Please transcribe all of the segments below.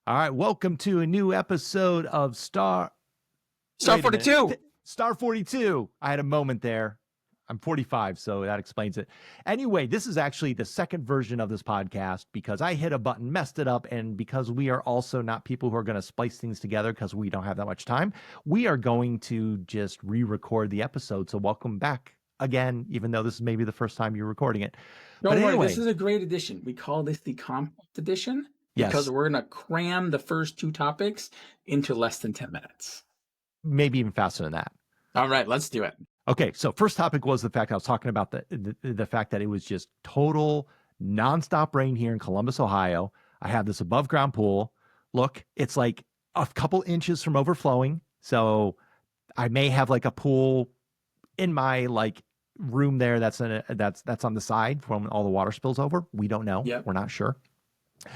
All right, welcome to a new episode of Star Wait a minute. 42. Star 42. I had a moment there. I'm 45, so that explains it. Anyway, this is actually the second version of this podcast because I hit a button, messed it up, and because we are also not people who are going to splice things together because we don't have that much time, we are going to just re-record the episode. So welcome back again, even though this is maybe the first time you're recording it. Don't worry, anyway, this is a great edition. We call this the compact edition because yes, we're going to cram the first two topics into less than 10 minutes. maybe even faster than that. All right, let's do it. Okay, so first topic was the fact I was talking about the fact that it was just total nonstop rain here in Columbus, Ohio. I have this above ground pool. Look, it's like a couple inches from overflowing. So I may have like a pool in my like room there that's that's on the side from all the water spills over. We don't know. Yep. We're not sure.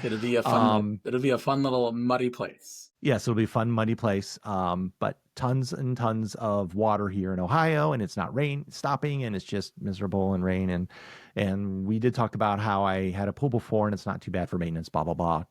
It'll be a fun little muddy place. Yes, it'll be a fun, muddy place. But tons and tons of water here in Ohio, and it's not rain stopping, and it's just miserable and rain. And we did talk about how I had a pool before, and it's not too bad for maintenance. Blah blah blah.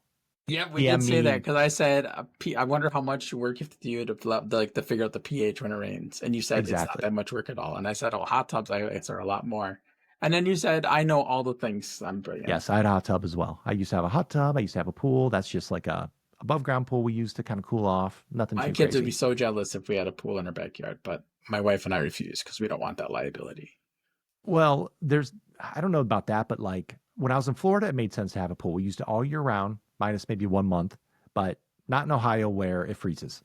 Yeah, we did say that because I said, I wonder how much work you have to do to figure out the pH when it rains. And you said It's not that much work at all. And I said, oh, hot tubs, I guess, are a lot more. And then you said, I know all the things. I'm brilliant. Yes, I had a hot tub as well. I used to have a hot tub. I used to have a pool. That's just like a above ground pool we use to kind of cool off. Nothing too My crazy. kids would be so jealous if we had a pool in our backyard, but my wife and I refuse because we don't want that liability. Well, I don't know about that, but like when I was in Florida, it made sense to have a pool. We used it all year round, minus maybe 1 month, but not in Ohio where it freezes.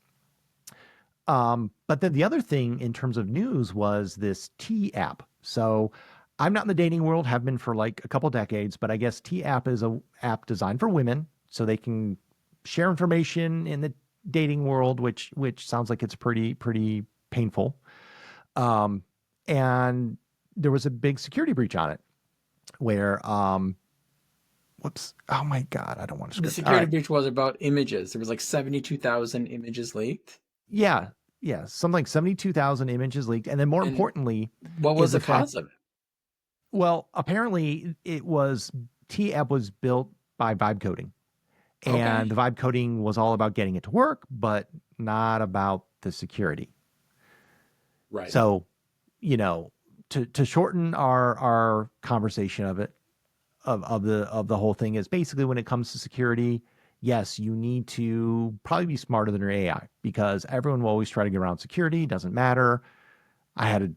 But then the other thing in terms of news was this T app. So I'm not in the dating world, have been for like a couple decades, but I guess T app is a app designed for women so they can share information in the dating world, which sounds like it's pretty painful. And there was a big security breach on it where, whoops, oh my God, I don't want to The security breach was about images. There was like 72,000 images leaked. Yeah, something like 72,000 images leaked. And then more importantly, what was the cause of it? Well, apparently T-App was built by vibe coding. And the vibe coding was all about getting it to work, but not about the security. Right. So, to shorten our conversation of it, of the whole thing is basically when it comes to security, yes, you need to probably be smarter than your AI because everyone will always try to get around security. Doesn't matter. I had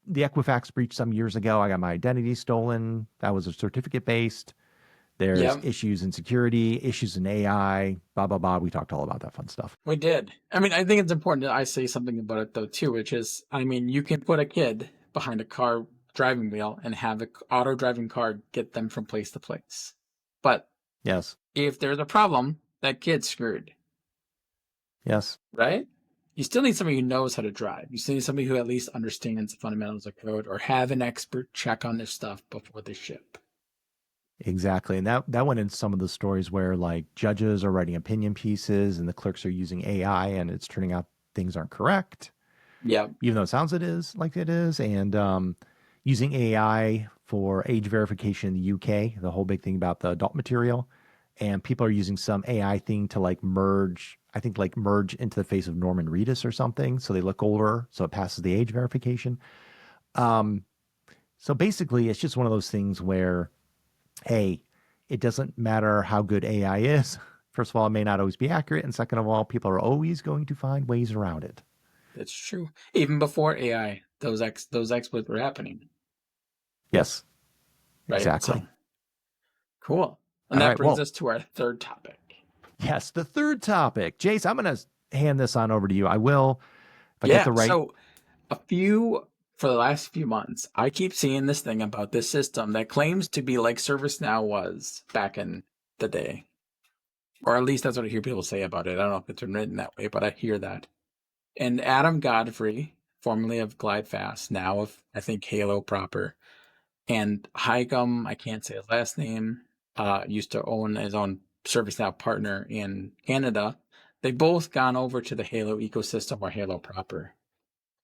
the Equifax breach some years ago. I got my identity stolen. That was a certificate based. There's issues in security, issues in AI, blah, blah, blah. We talked all about that fun stuff. We did. I mean, I think it's important that I say something about it though too, which is, I mean, you can put a kid behind a car driving wheel and have an auto driving car get them from place to place. But yes, if there's a problem, that kid's screwed. Yes. Right? You still need somebody who knows how to drive. You still need somebody who at least understands the fundamentals of code or have an expert check on this stuff before they ship. Exactly. And that went in some of the stories where like judges are writing opinion pieces and the clerks are using AI and it's turning out things aren't correct. Yeah. Even though it sounds like it is. And using AI for age verification in the UK, the whole big thing about the adult material. And people are using some AI thing to like merge into the face of Norman Reedus or something. So they look older. So it passes the age verification. So basically it's just one of those things where, hey, it doesn't matter how good AI is. First of all, it may not always be accurate. And second of all, people are always going to find ways around it. That's true. Even before AI, those exploits were happening. Yes, right? Exactly. So, cool. And that brings us to our third topic. Yes, the third topic. Jace, I'm going to hand this on over to you. I will. If I get the right. So for the last few months, I keep seeing this thing about this system that claims to be like ServiceNow was back in the day. Or at least that's what I hear people say about it. I don't know if it's written that way, but I hear that. And Adam Godfrey, formerly of GlideFast, now of, I think, Halo proper, and Highcom, I can't say his last name, used to own his own ServiceNow partner in Canada. They've both gone over to the Halo ecosystem or Halo proper.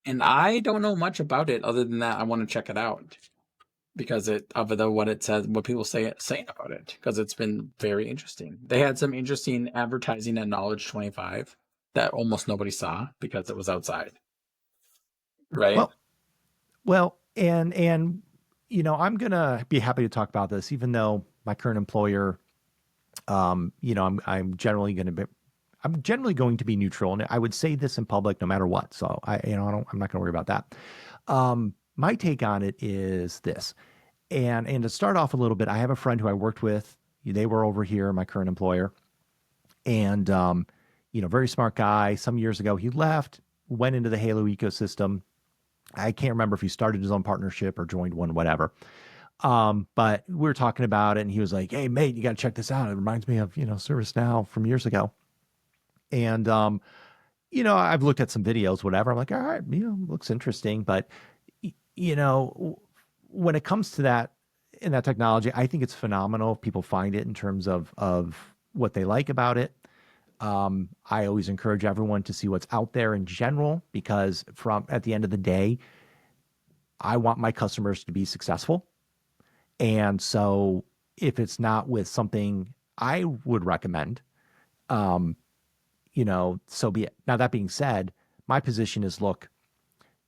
And I don't know much about it other than that I want to check it out. because what it says, what people saying about it, because it's been very interesting. They had some interesting advertising at Knowledge 25 that almost nobody saw because it was outside, right? Well, and I'm gonna be happy to talk about this, even though my current employer, I'm generally going to be neutral, and I would say this in public no matter what. So I'm not going to worry about that. My take on it is this, and to start off a little bit, I have a friend who I worked with. They were over here, my current employer, and very smart guy. Some years ago, he left, went into the Halo ecosystem. I can't remember if he started his own partnership or joined one, whatever. But we were talking about it, and he was like, "Hey, mate, you got to check this out. It reminds me of ServiceNow from years ago." And I've looked at some videos, whatever. I'm like, all right, looks interesting. But when it comes to that in that technology, I think it's phenomenal if people find it in terms of what they like about it. I always encourage everyone to see what's out there in general, because at the end of the day, I want my customers to be successful. And so if it's not with something I would recommend, so be it. Now, that being said, my position is, look,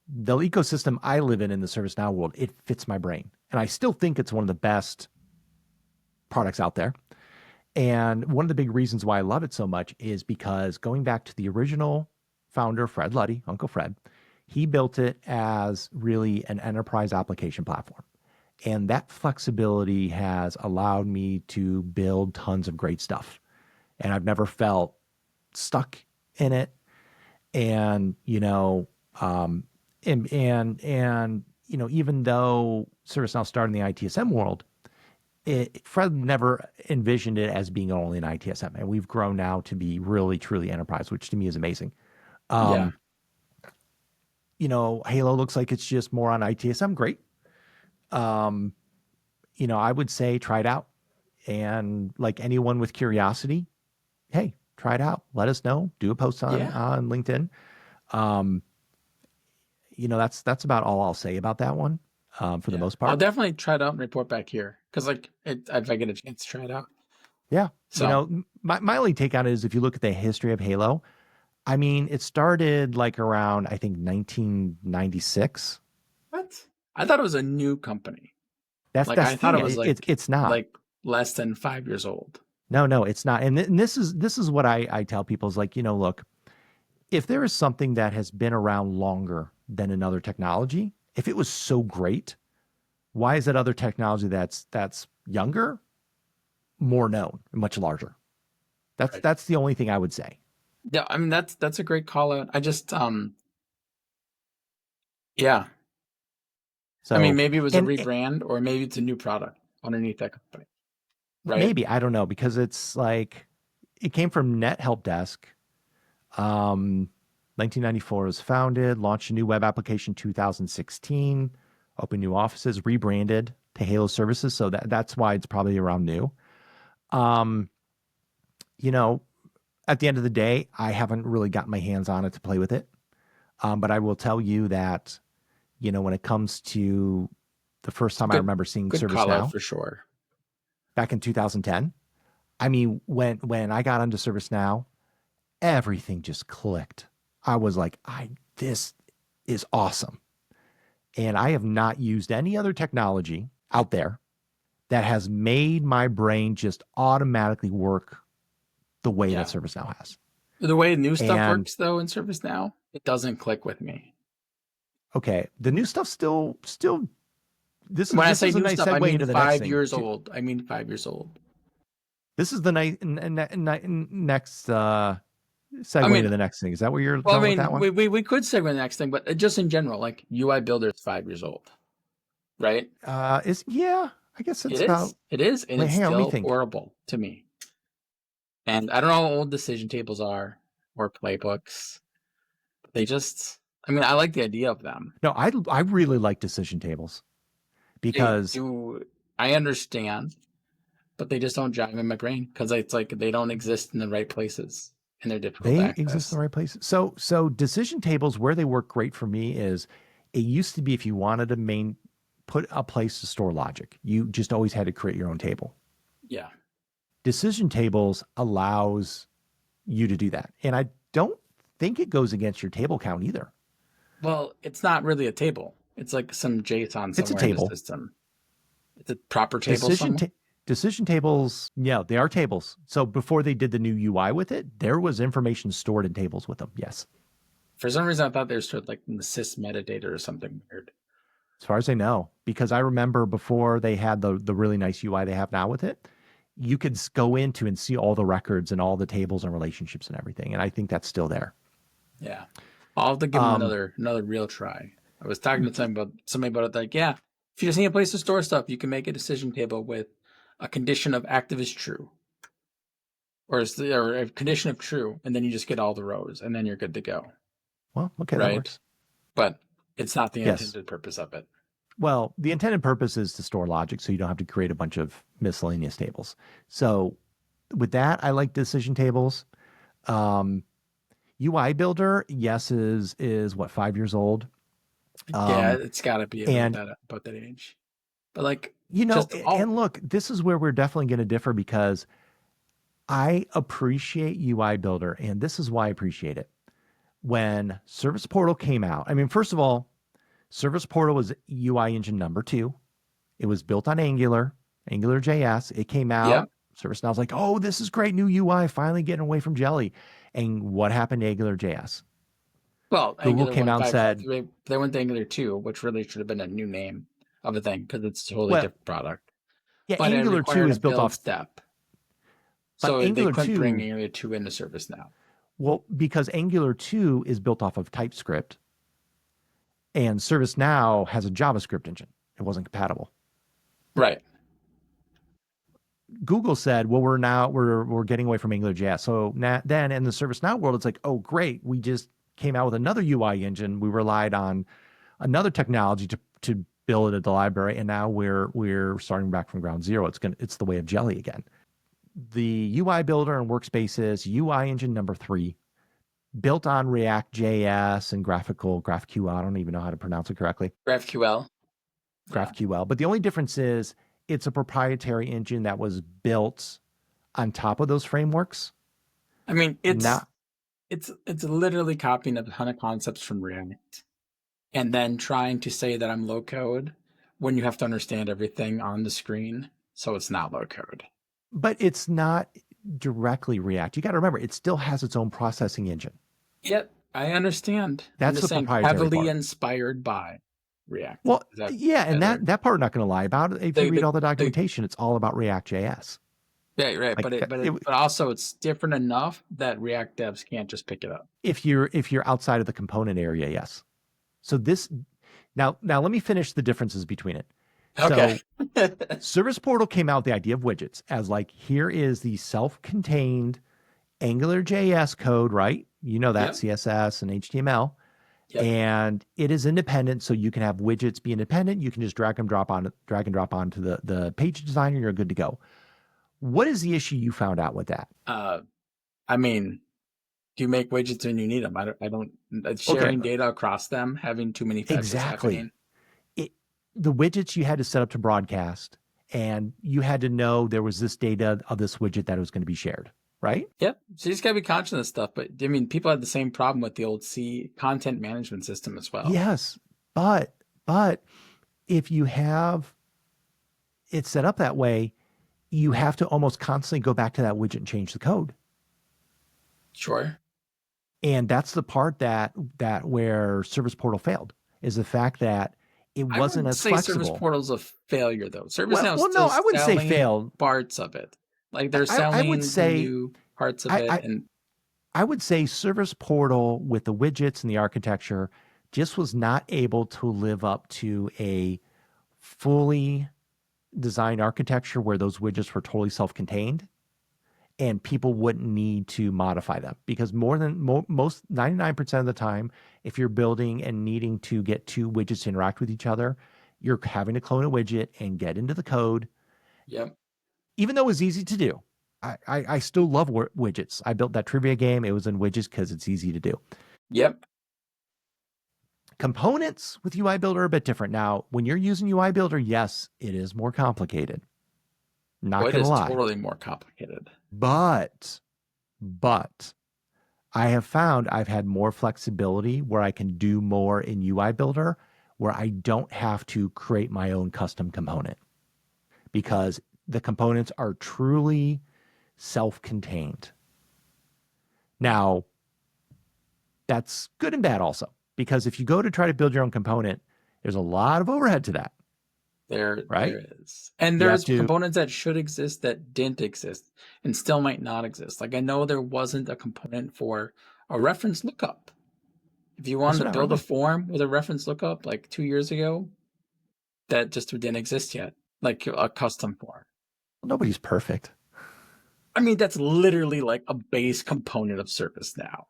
the ecosystem I live in the ServiceNow world, it fits my brain. And I still think it's one of the best products out there. And one of the big reasons why I love it so much is because going back to the original founder, Fred Luddy, Uncle Fred, he built it as really an enterprise application platform. And that flexibility has allowed me to build tons of great stuff. And I've never felt stuck in it. And, even though ServiceNow started in the ITSM world, Fred never envisioned it as being only an ITSM. And we've grown now to be really, truly enterprise, which to me is amazing. Yeah. Halo looks like it's just more on ITSM. Great. I would say try it out. And like anyone with curiosity, hey, try it out. Let us know. Do a post on Yeah. LinkedIn. That's about all I'll say about that one, for the Yeah. most I'll part. definitely try it out and report back here. Because if I get a chance to try it out. Yeah. So My only take on it is, if you look at the history of Halo, I mean, it started like around, I think, 1996. what? I thought it was a new company. Like That's I the thought thing. it was It's not. like less than 5 years old. No, it's not. And this is what I tell people is like, look, if there is something that has been around longer than another technology, if it was so great, why is that other technology that's younger more known and much larger? Right. That's the only thing I would say. Yeah, I mean that's a great call out. I just yeah. I mean So, maybe it was a and rebrand or maybe it's a new product underneath that company. Right? maybe, I don't know, because it's like it came from Net Help Desk. 1994 was founded, launched a new web application 2016, opened new offices, rebranded to Halo Services. So that's why it's probably around new. Um, you know, at the end of the day, I haven't really gotten my hands on it to play with it. But I will tell you that, when it comes to the first It's a time I good remember seeing good call out ServiceNow for sure. back in 2010, I mean, when I got onto ServiceNow, everything just clicked. I was like, this is awesome. And I have not used any other technology out there that has made my brain just automatically work the way that Yeah. ServiceNow has. The way new stuff And works though in ServiceNow, it doesn't click with me. okay, the new stuff still When I this say is a new nice stuff, I segue mean into the next five thing. years old. I mean 5 years old. This is the next I segue into mean, the next thing. Is that where you're well, I going with that mean, one? we could segue to the next thing, but just in general, like UI Builder is 5 years old, right? Is yeah, I guess It it's is. about. It is, and Wait, it's hang on, let me still think. horrible to me. And I don't know how old decision tables are or playbooks. They just, I mean, I like the idea of them. No, I really like decision tables They because do, I understand, but they just don't jive in my brain because it's like they don't exist in the right places and they're difficult to they exist in access. the right place. So decision tables, where they work great for me is, it used to be if you wanted to put a place to store logic. You just always had to create your own table. Yeah. Decision tables allows you to do that. And I don't think it goes against your table count either. Well, it's not really a table. It's like some JSON It's a somewhere in the table. system. It's a proper table Decision somewhere. ta- decision tables, yeah, they are tables. So before they did the new UI with it, there was information stored in tables with them. Yes. For some reason, I thought they were stored like in the sys metadata or something weird. As far as I know, because I remember before they had the really nice UI they have now with it, you could go into and see all the records and all the tables and relationships and everything. And I think that's still there. Yeah. I'll have to give them another real try. I was talking to somebody about it, like, yeah, if you just need a place to store stuff, you can make a decision table with a condition of active is true. Or a condition of true, and then you just get all the rows, and then you're good to go. Well, okay, that Right? works. But it's not the Yes. intended purpose of it. Well, the intended purpose is to store logic so you don't have to create a bunch of miscellaneous tables. So with that, I like decision tables. UI Builder, yes, is what, 5 years old. Yeah, it's got to be And about that age. But like, and look, this is where we're definitely going to differ because I appreciate UI Builder, and this is why I appreciate it. When Service Portal came out, I mean, first of all, Service Portal was UI engine number 2. It was built on Angular JS. It came yeah. out. ServiceNow was like, oh, this is great new UI, finally getting away from Jelly. And what happened to Angular JS? Well, Google Angular came out and 1.5.5. said, They went to Angular 2, which really should have been a new name of a thing because it's a totally well, different product. yeah, But it Angular 2 required a is built build off, step. but So they Angular couldn't bring 2, Angular 2 into ServiceNow. well, because Angular 2 is built off of TypeScript and ServiceNow has a JavaScript engine. It wasn't compatible. Right. Google said, well, we're getting away from AngularJS. So then in the ServiceNow world, it's like, oh, great. We just came out with another UI engine. We relied on another technology to build the library. And now we're starting back from ground zero. It's the way of Jelly again. The UI builder and workspaces, UI engine number 3, built on React JS and GraphQL. I don't even know how to pronounce it correctly. GraphQL. GraphQL. But the only difference is it's a proprietary engine that was built on top of those frameworks. I mean, it's literally copying a ton of concepts from React and then trying to say that I'm low code when you have to understand everything on the screen. So it's not low code. But it's not directly React. You got to remember, it still has its own processing engine. Yep, I understand. I'm That's just the saying proprietary heavily part. inspired by React. Well, yeah, and that part I'm not going to lie about. If you read all the they, documentation, it's all about React JS. yeah, right. Like But also it's different enough that React devs can't just pick it up. if you're outside of the component area, yes. So this now let me finish the differences between it. Okay. So Service Portal came out with the idea of widgets as like, here is the self-contained Angular JS code, right? You know that, Yep. CSS and HTML. Yep. And it is independent, so you can have widgets be independent. You can just drag and drop onto the page designer. You're good to go. What is the issue you found out with that? I mean, do you make widgets when you need them? I don't sharing data across them, having too many fetches happening. The widgets you had to set up to broadcast, and you had to know there was this data of this widget that was going to be shared, right? Yep. So you just gotta be conscious of stuff. But I mean, people had the same problem with the old C content management system as well. Yes, but if you have it set up that way, you have to almost constantly go back to that widget and change the code. Sure. And that's the part that where Service Portal failed, is the fact that it wasn't as flexible. Service Portal's a failure, though. ServiceNow well, no, I wouldn't say failed. Parts of it, like they're selling I would say, the new parts of it, and I would say Service Portal with the widgets and the architecture just was not able to live up to a fully designed architecture where those widgets were totally self-contained and people wouldn't need to modify them, because most 99% of the time, if you're building and needing to get two widgets to interact with each other, you're having to clone a widget and get into the code. Yep. Even though it was easy to do, I still love widgets. I built that trivia game. It was in widgets because it's easy to do. Yep. Components with UI Builder are a bit different. Now, when you're using UI Builder, yes, it is more complicated. Well, Not it going to is lie. totally more complicated. But, but I have found I've had more flexibility where I can do more in UI Builder where I don't have to create my own custom component because the components are truly self-contained. Now, that's good and bad also, because if you go to try to build your own component, there's a lot of overhead to that, right? There is. And You have there's to, components that should exist that didn't exist and still might not exist. Like I know there wasn't a component for a reference lookup. If you that's wanted to not build a really, form with a reference lookup like 2 years ago, that just didn't exist yet, like a custom form. nobody's perfect. I mean, that's literally like a base component of ServiceNow.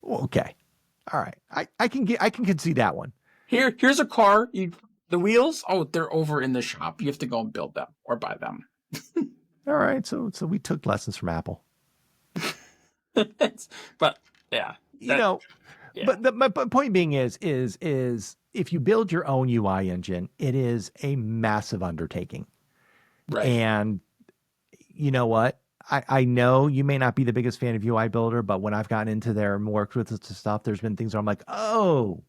Well, okay. All right. I can concede that one. Here's a car. The wheels, oh, they're over in the shop. You have to go and build them or buy them. All right. So we took lessons from Apple. But yeah, You that know, yeah, but my point being is if you build your own UI engine, it is a massive undertaking. right. And you know what? I know you may not be the biggest fan of UI Builder, but when I've gotten into there and worked with this stuff, there's been things where I'm like, oh,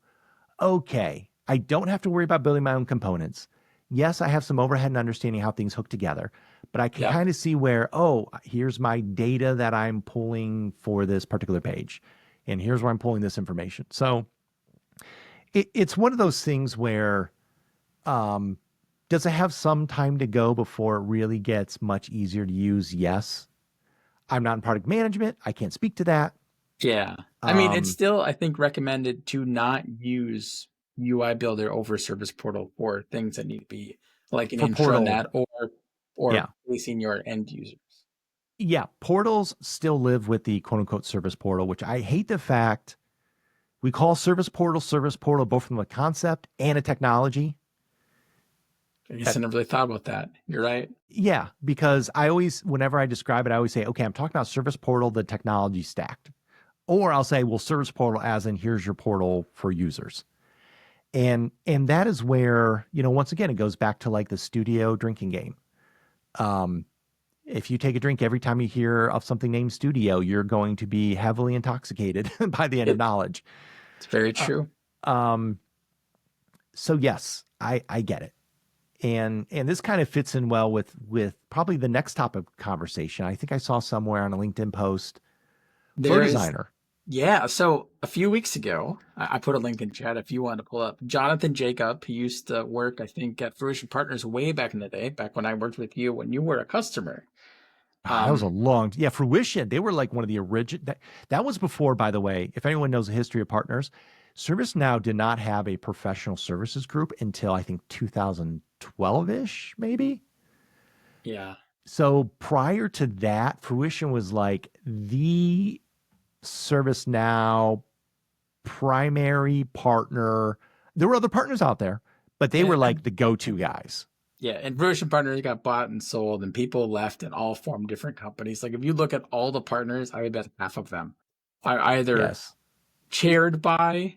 okay. I don't have to worry about building my own components. Yes, I have some overhead and understanding how things hook together, but I can Yep. kind of see where, oh, here's my data that I'm pulling for this particular page, and here's where I'm pulling this information. So it's one of those things where um, does it have some time to go before it really gets much easier to use? Yes. I'm not in product management. I can't speak to that. Yeah. I mean, it's Um, still, I think, recommended to not use UI Builder over Service Portal for things that need to be like an for Portal, intranet or yeah. facing your end users. Yeah, portals still live with the quote unquote service portal, which I hate the fact we call service portal, both from a concept and a technology. I guess I That, never really thought about that. You're right. yeah, because I always, whenever I describe it, I always say, okay, I'm talking about service portal, the technology stacked. Or I'll say, well, service portal as in here's your portal for users. And that is where, once again, it goes back to like the studio drinking game. Um, if you take a drink every time you hear of something named studio, you're going to be heavily intoxicated by the end of It, knowledge. it's very Uh, true. um, so yes, I get it. And this kind of fits in well with probably the next topic of conversation. I think I saw somewhere on a LinkedIn post, Flow There is, Designer. yeah. So a few weeks ago, I put a link in chat if you want to pull up. Jonathan Jacob, he used to work, I think, at Fruition Partners way back in the day, back when I worked with you when you were a customer. Ah, that was a Um, long, yeah, Fruition. They were like one of the original. That was before, by the way, if anyone knows the history of partners, ServiceNow did not have a professional services group until I think 2012-ish, maybe. yeah. So prior to that, Fruition was like the ServiceNow primary partner. There were other partners out there, but they were like And the go-to guys. yeah, and Fruition Partners got bought and sold, and people left and all formed different companies. Like if you look at all the partners, I would bet half of them are either Yes. chaired by,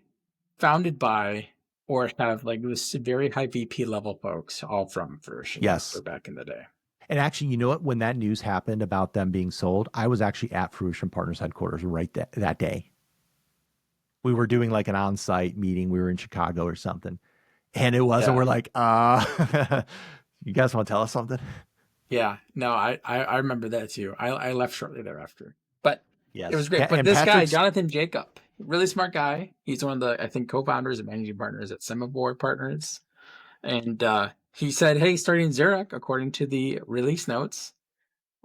founded by, or have like this very high VP level folks, all from Fruition Yes. back in the day. And actually, you know what? When that news happened about them being sold, I was actually at Fruition Partners headquarters right that day. We were doing like an on-site meeting. We were in Chicago or something. And it was, and Yeah. we're like, you guys want to tell us something? Yeah, no, I remember that too. I left shortly thereafter, but it was Yes. great. But And this guy, Patrick's, Jonathan Jacob, really smart guy. He's one of the I think co-founders and managing partners at Semaphore Partners, and he said, "Hey, starting Zurich, according to the release notes,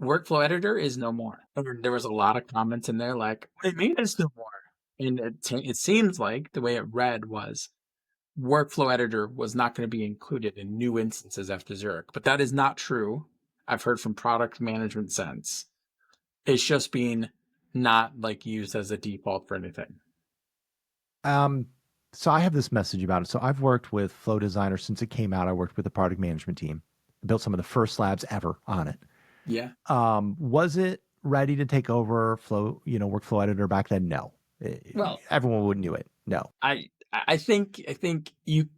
workflow editor is no more." There was a lot of comments in there like, "What do you mean it's no more?" And it seems like the way it read was workflow editor was not going to be included in new instances after Zurich, but that is not true. I've heard from product management since. It's just being not like used as a default for anything. um, so I have this message about it. So I've worked with Flow Designer since it came out. I worked with the product management team, built some of the first labs ever on it. Yeah. Was it ready to take over Flow, workflow editor back then? No. Well, Everyone would knew it. No. I I think you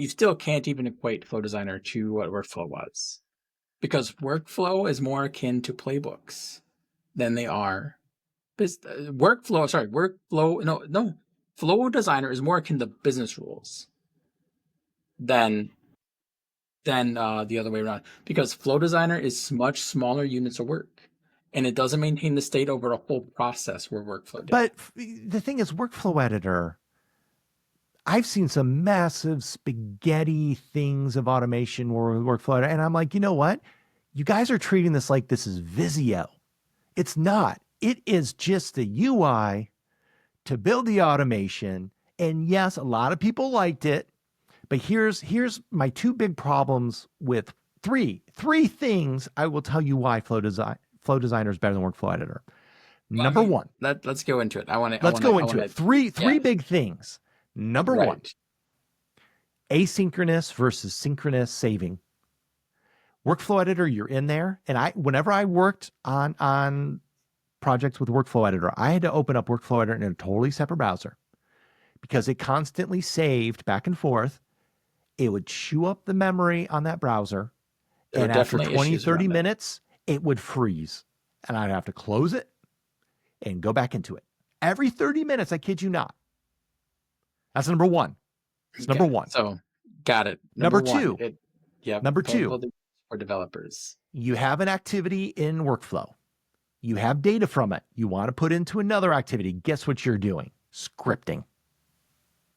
still can't even equate Flow Designer to what workflow was, because workflow is more akin to playbooks than they are. Flow Designer is more akin to business rules than the other way around, because Flow Designer is much smaller units of work, and it doesn't maintain the state over a whole process where workflow did. But the thing is, workflow editor, I've seen some massive spaghetti things of automation where workflow editor, and I'm like, you know what? You guys are treating this like this is Visio. It's not. It is just the UI to build the automation. And yes, a lot of people liked it. But here's my two big problems with three things I will tell you why Flow Designer is better than Workflow Editor. Well, Number one. Let's go into it. Let's go into it. Three big things. Number one, asynchronous versus synchronous saving. Workflow Editor, you're in there. And whenever I worked on projects with Workflow Editor, I had to open up Workflow Editor in a totally separate browser because it constantly saved back and forth. It would chew up the memory on that browser. And after 20, 30 minutes, it would freeze. And I'd have to close it and go back into it. Every 30 minutes, I kid you not. That's number one. It's number one. So, got it. Number two. Number two. For developers. You have an activity in workflow. You have data from it. You want to put into another activity. Guess what you're doing? Scripting.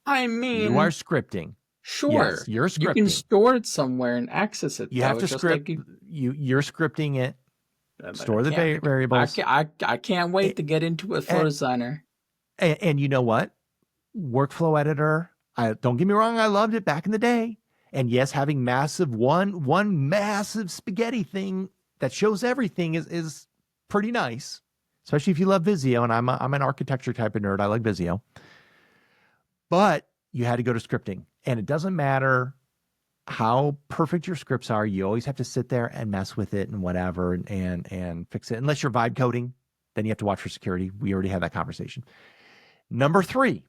I mean, you are scripting. Sure. Yes, you're scripting. You can store it somewhere and access it. You have to script. Like you're scripting it. Store the variables. I can't wait to get into a Flow Designer. And you know what? Workflow Editor. Don't get me wrong. I loved it back in the day. And yes, having one massive spaghetti thing that shows everything is pretty nice, especially if you love Visio. And I'm an architecture type of nerd. I like Visio. But you had to go to scripting, and it doesn't matter how perfect your scripts are. You always have to sit there and mess with it and whatever and fix it. Unless you're vibe coding, then you have to watch for security. We already had that conversation. Number three,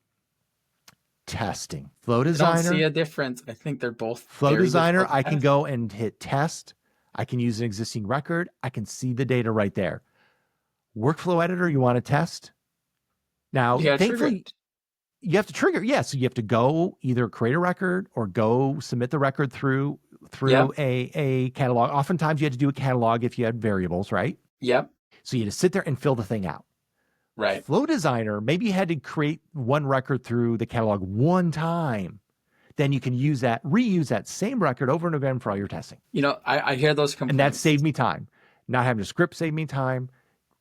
testing. Flow Designer. I don't see a difference. I think they're both. Flow Designer, I can go and hit test. I can use an existing record. I can see the data right there. Workflow Editor, you want to test? Now, thankfully, you have to trigger. Yeah, so you have to go either create a record or go submit the record through a catalog. Oftentimes, you had to do a catalog if you had variables, right? Yep. So you had to sit there and fill the thing out. Right. Flow Designer, maybe you had to create one record through the catalog one time. Then you can reuse that same record over and again for all your testing. You know, I hear those complaints. And that saved me time. Not having to script saved me time.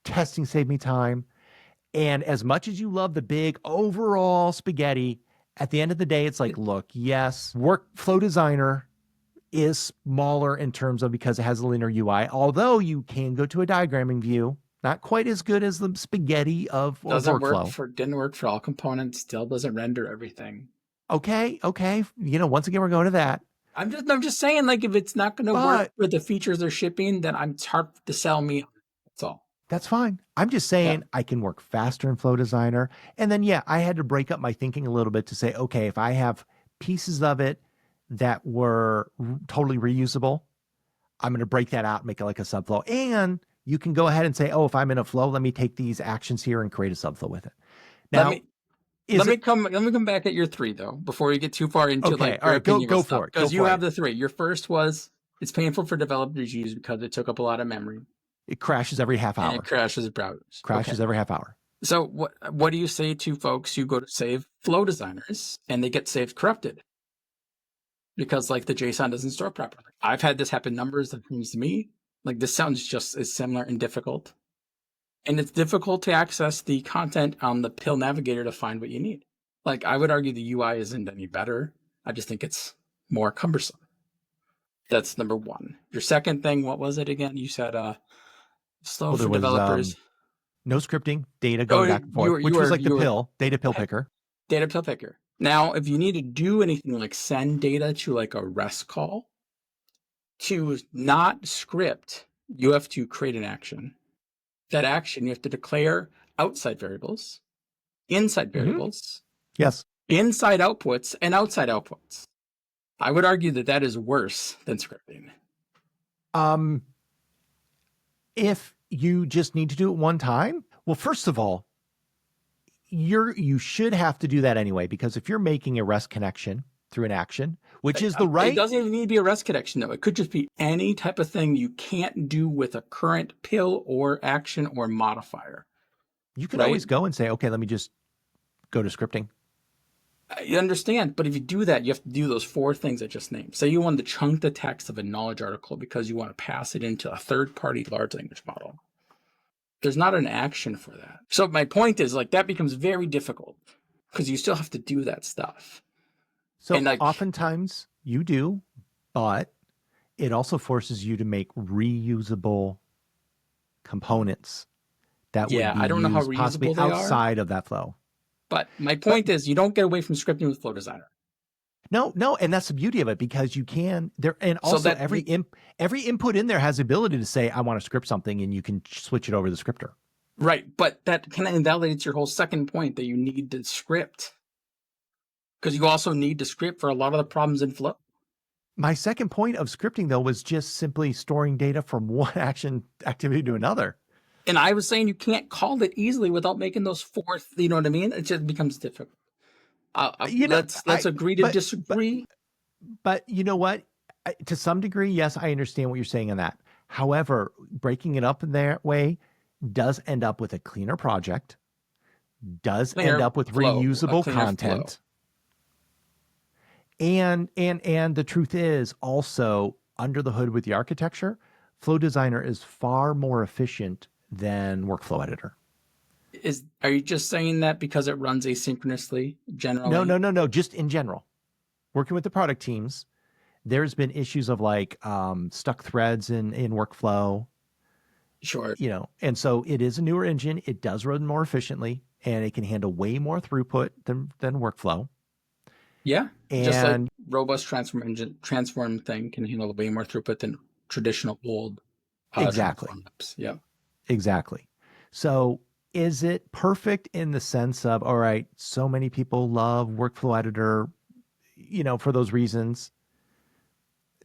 Testing saved me time. And as much as you love the big overall spaghetti, at the end of the day, it's like, look, yes, Workflow Designer is smaller in terms of because it has a linear UI, although you can go to a diagramming view. Not quite as good as the spaghetti of workflow. Didn't work for all components. Still doesn't render everything. Okay. You know, once again, we're going to that. I'm just saying, like, if it's not going to work with the features they're shipping, then it's hard to sell me. That's all. That's fine. I'm just saying I can work faster in Flow Designer. And then, I had to break up my thinking a little bit to say, okay, if I have pieces of it that were totally reusable, I'm going to break that out and make it like a subflow. And you can go ahead and say, if I'm in a flow, let me take these actions here and create a subflow with it. Now, let me come back at your three though, before you get too far into all right, go for it. Because you have the three. Your first was it's painful for developers to use because it took up a lot of memory. It crashes every half hour. And it crashes browsers. Crashes every half hour. So what do you say to folks who go to save Flow Designers and they get saved corrupted? Because like the JSON doesn't store properly. I've had this happen numbers of times to me. Like this sounds just as similar and difficult. And it's difficult to access the content on the pill navigator to find what you need. Like I would argue the UI isn't any better. I just think it's more cumbersome. That's number one. Your second thing, what was it again? You said slow for developers. No scripting, data going back and forth, which was like the data pill picker. Data pill picker. Now, if you need to do anything like send data to like a REST call, to not script, you have to create an action. That action, you have to declare outside variables, inside variables. Yes. inside outputs and outside outputs. I would argue that that is worse than scripting. Um, if you just need to do it one time, well, first of all, you should have to do that anyway, because if you're making a REST connection through an action, which is the It right, doesn't even need to be a REST connection, though. It could just be any type of thing you can't do with a current pill or action or modifier, you can right? always go and say, okay, let me just go to scripting. You understand, but if you do that, you have to do those 4 things I just named. Say you want to chunk the text of a knowledge article because you want to pass it into a third-party large language model. There's not an action for that. So my point is, like, that becomes very difficult because you still have to do that stuff. So And like, oftentimes you do, but it also forces you to make reusable components that would yeah, be I don't know how used possibly reusable they are, outside of that flow. but my But point is, you don't get away from scripting with Flow Designer. no, and that's the beauty of it, because you can there, and So also that every input in there has the ability to say, I want to script something, and you can switch it over to the scripter. right, but that kind of invalidates your whole second point that you need to script, because you also need to script for a lot of the problems in Flow. My second point of scripting, though, was just simply storing data from one action activity to another. And I was saying you can't call it easily without making those 4, you know what I mean? It just becomes difficult. You know, Let's agree to disagree. but you know what? To some degree, yes, I understand what you're saying on that. However, breaking it up in that way does end up with a cleaner project, does end Cleaner up with flow, a reusable cleaner flow. content. And the truth is also, under the hood with the architecture, Flow Designer is far more efficient than Workflow Editor. Are you just saying that because it runs asynchronously generally? No. Just in general, working with the product teams, there's been issues of like stuck threads in workflow, Sure. and so it is a newer engine. It does run more efficiently, and it can handle way more throughput than workflow. Yeah. Just like And robust transform thing can handle way more throughput than traditional old exactly, transform apps. Yeah. exactly. So is it perfect in the sense of, all right, so many people love workflow editor, for those reasons?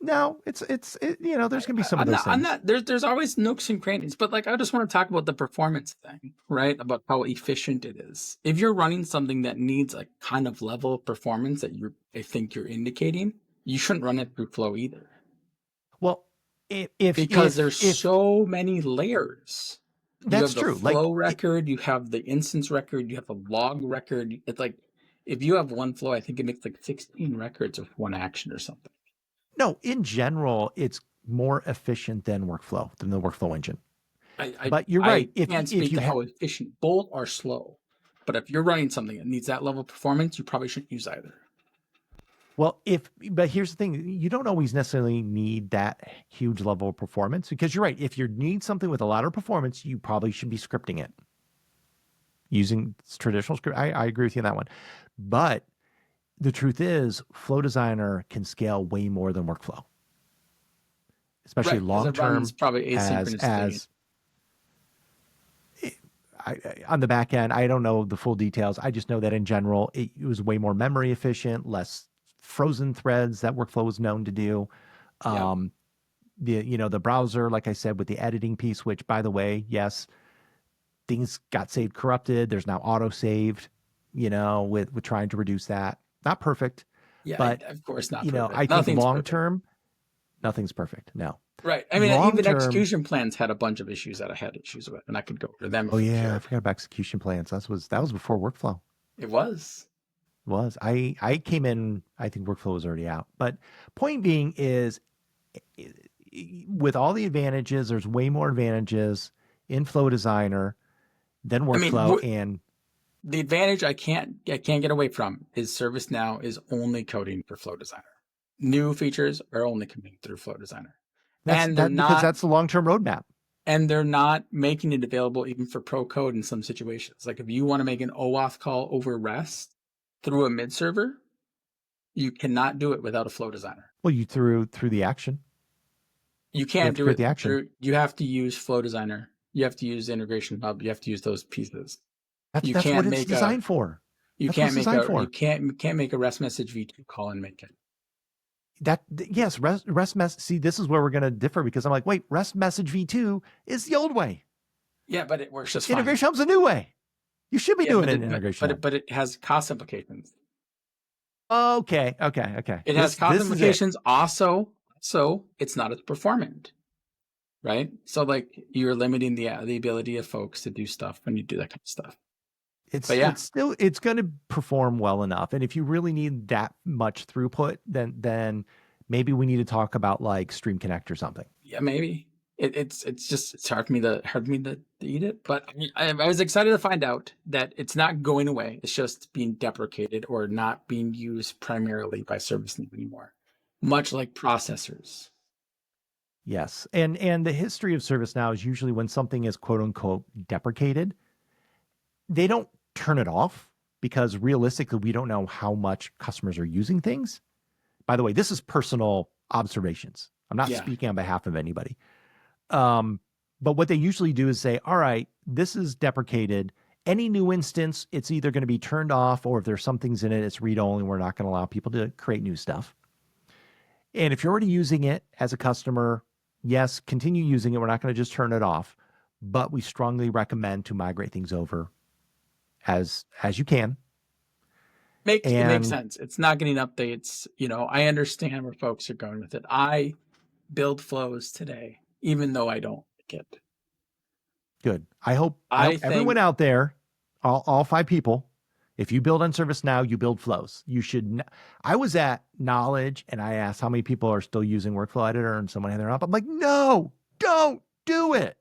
No, there's gonna be some of those I'm things. not, there's always nooks and crannies, but like, I just want to talk about the performance thing, right? About how efficient it is. If you're running something that needs a kind of level of performance that I think you're indicating, you shouldn't run it through Flow either, Well, because there's if so many layers. You that's have the true, like flow record, you have the instance record, you have the log record. It's like, if you have one flow, I think it makes like 16 records of one action or something. no, in general, it's more efficient than the workflow engine. But you're I right. If can't if speak you to have how efficient both are slow, but if you're running something that needs that level of performance, you probably shouldn't use either. well, if but here's the thing, you don't always necessarily need that huge level of performance, because you're right. If you need something with a lot of performance, you probably should be scripting it using traditional script. I agree with you on that one. But the truth is, Flow Designer can scale way more than workflow, especially Right, because long it runs term. probably As asynchronously. on the back end, I don't know the full details. I just know that in general, it was way more memory efficient, less frozen threads that workflow was known to do. Yeah. Um, the browser, like I said, with the editing piece, which, by the way, yes, things got saved corrupted. There's now auto saved. With trying to reduce that. Not perfect, Yeah, but of course not perfect. I think Nothing's long perfect. term, nothing's perfect. No, Right. I mean, long even term. execution plans had a bunch of issues that I had issues with, and I could go over them Oh if we yeah, I cared. forgot about execution plans. That was before workflow. It was. Was I came in, I think workflow was already out. But point being is, with all the advantages, there's way more advantages in Flow Designer than I mean, workflow. And the advantage I can't get away from is ServiceNow is only coding for Flow Designer. New features are only coming through Flow Designer, that's and they're that because not that's the long-term roadmap. making it available even for pro code in some situations. Like if you want to make an OAuth call over REST through a mid server, you cannot do it without a Flow Designer. Well, you through the action. You You can't have to do create it the action. through. You have to use Flow Designer. You have to use the Integration Hub. You have to use those pieces. That's You that's what can't it's make a designed for. That's what it's designed You for. can't make a REST message v2 call and make it. Yes, REST message. See, this is where we're going to differ because I'm like, wait, REST message v2 is the old way. Yeah, but it works just fine. Integration Hub's a new way. You should be doing but it in Integration Hub. But it has cost implications. Okay. It has cost implications. Also, so it's not as performant, right? So like you're limiting the ability of folks to do stuff when you do that kind of stuff. It's going to perform well enough. And if you really need that much throughput, then maybe we need to talk about like Stream Connect or something. Yeah, maybe. It's hard for me to eat it, but I was excited to find out that it's not going away. It's just being deprecated or not being used primarily by ServiceNow anymore, much like processors. Yes, and the history of ServiceNow is usually when something is quote unquote deprecated, they don't turn it off because realistically we don't know how much customers are using things. By the way, this is personal observations. I'm not speaking on behalf of anybody. But what they usually do is say, all right, this is deprecated. Any new instance, it's either going to be turned off, or if there's some things in it, it's read-only. We're not going to allow people to create new stuff. And if you're already using it as a customer, yes, continue using it. We're not going to just turn it off, but we strongly recommend to migrate things over as you can. It makes sense. It's not getting updates. I understand where folks are going with it. I build flows today, even though I don't like it. Good. I hope everyone out there, all 5 people, if you build on ServiceNow, you build flows. You should. I was at Knowledge and I asked how many people are still using Workflow Editor, and someone had their up. I'm like, no, don't do it.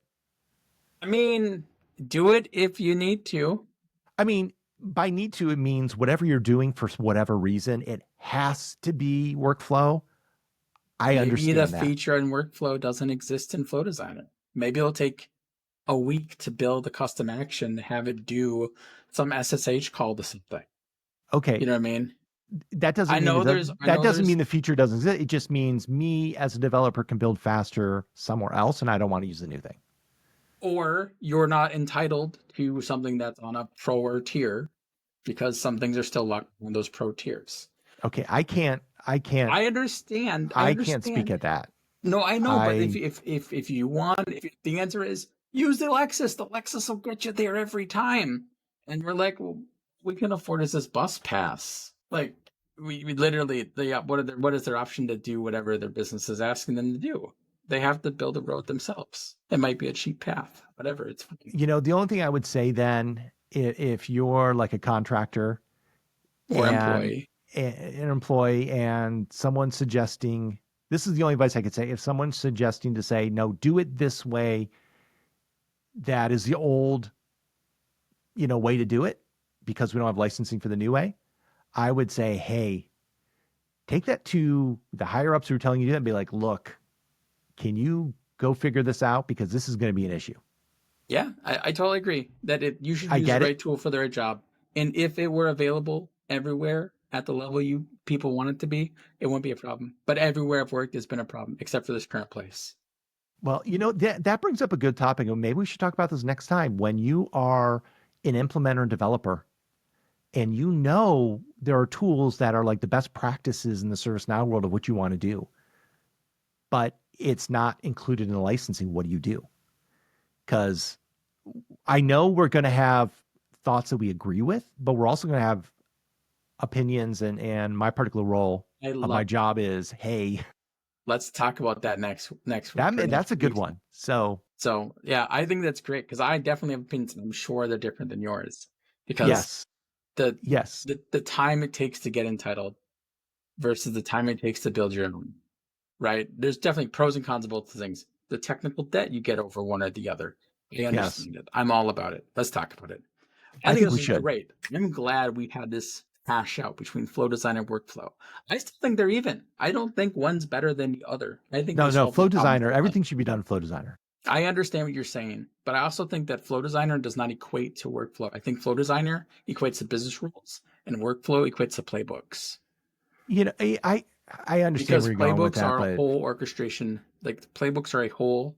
I mean, do it if you need to. I mean, by need to, it means whatever you're doing for whatever reason, it has to be Workflow. I understand that. Maybe the feature in Workflow doesn't exist in Flow Designer. Maybe it'll take a week to build a custom action to have it do some SSH call to something. Okay. You know what I mean? That doesn't mean the feature doesn't exist. It just means me as a developer can build faster somewhere else, and I don't want to use the new thing. Or you're not entitled to something that's on a pro tier because some things are still locked on those pro tiers. Okay, I can't. I understand. I can't speak at that. No, I know, but if you want, if the answer is use the Lexus will get you there every time. And we're like, well, we can afford this bus pass. Like we literally, what is their option to do whatever their business is asking them to do? They have to build a road themselves. It might be a cheap path, whatever. It's fine. The only thing I would say then, if you're like a contractor or an employee, and someone's suggesting, this is the only advice I could say, if someone's suggesting to say, no, do it this way, that is the old, way to do it because we don't have licensing for the new way, I would say, hey, take that to the higher ups who are telling you to do that and be like, look, can you go figure this out? Because this is going to be an issue. Yeah, I totally agree that you should use the right tool for the right job. And if it were available everywhere at the level people want it to be, it wouldn't be a problem. But everywhere I've worked, it's been a problem, except for this current place. Well, that brings up a good topic. And maybe we should talk about this next time. When you are an implementer and developer, and there are tools that are like the best practices in the ServiceNow world of what you want to do, but it's not included in the licensing, what do you do? Because I know we're going to have thoughts that we agree with, but we're also going to have opinions, and my particular role of my job is, hey, let's talk about that next week. That's a good one. So yeah, I think that's great because I definitely have opinions, and I'm sure they're different than yours. Because the time it takes to get entitled versus the time it takes to build your own, right? There's definitely pros and cons of both things. The technical debt you get over one or the other. I understand it. I'm all about it. Let's talk about it. I think this is great. I'm glad we had this hash out between Flow Design and Workflow. I still think they're even. I don't think one's better than the other. I think no, Flow Designer, everything should be done in Flow Designer. I understand what you're saying, but I also think that Flow Designer does not equate to Workflow. I think Flow Designer equates to business rules, and Workflow equates to playbooks. I understand where you're going with that. Because playbooks are a whole orchestration. Like playbooks are a whole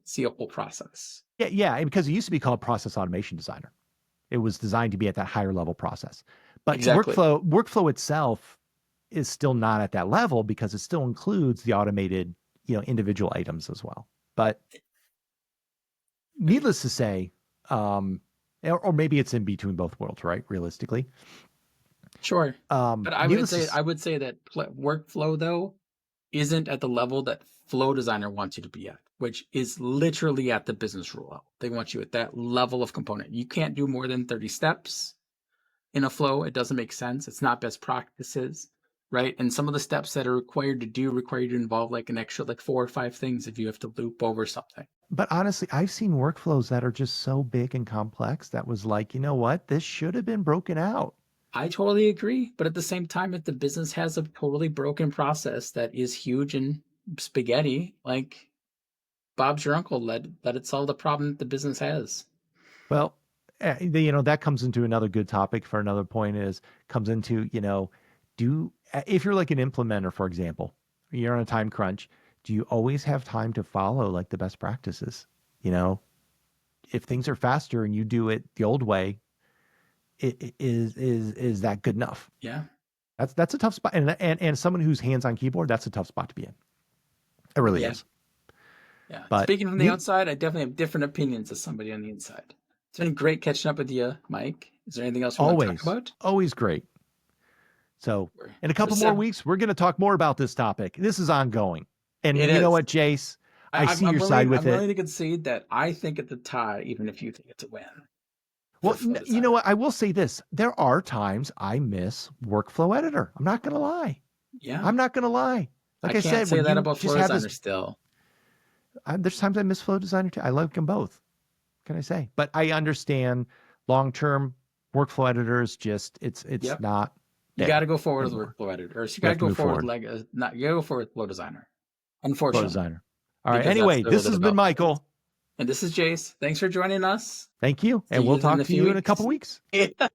process. Yeah, because it used to be called Process Automation Designer. It was designed to be at that higher level process. But Exactly. workflow itself is still not at that level because it still includes the automated, individual items as well. But Right. needless to say, um, or maybe it's in between both worlds, right? Realistically, Sure. But I would needless to say that workflow though isn't at the level that Flow Designer wants you to be at, which is literally at the business rule level. They want you at that level of component. You can't do more than 30 steps in a flow. It doesn't make sense. It's not best practices, right? And some of the steps that are required to do require you to involve like an extra like 4 or 5 things if you have to loop over something. But honestly, I've seen workflows that are just so big and complex that was like, you know what? This should have been broken out. I totally agree. But at the same time, if the business has a totally broken process that is huge and spaghetti, like Bob's your uncle, let it solve the problem that the business has. Well, that comes into another good topic for another point is comes into, if you're like an implementer, for example, you're on a time crunch, do you always have time to follow like the best practices? You know, if things are faster and you do it the old way, is that good enough? Yeah. That's a tough spot. And someone who's hands on keyboard, that's a tough spot to be in. It really Yeah. is. Yeah. But Speaking from the outside, I definitely have different opinions as somebody on the inside. It's been great catching up with you, Mike. Is there anything else we want to talk always, about? always great. So in a We're couple more seven. weeks, we're going to talk more about this topic. This is ongoing. And It you know is. what, Jace? I see I'm your side willing. with I'm it. willing to concede that I think it's a tie, even if you think it's a win for Well, Flow you know Designer. what? I will say this. There are times I miss Workflow Editor. I'm not going to lie. Yeah. I'm not going to lie. I Like I can't said, say when that you about just Flow have this, Designer still. there's times I miss Flow Designer too. I like them both. What can I say? But I understand long-term Workflow Editors just, it's Yep. not You got to there go forward with anymore. Workflow Editor, or you We got to have to go move forward with forward. not. You got to go forward with Flow Designer. Flow Unfortunately, Designer. All right. because that's Anyway, the way this the has been development is. Michael. And this is Jace. Thanks for joining us. Thank you. See And we'll you in talk a to few you in a weeks. couple weeks. Yeah.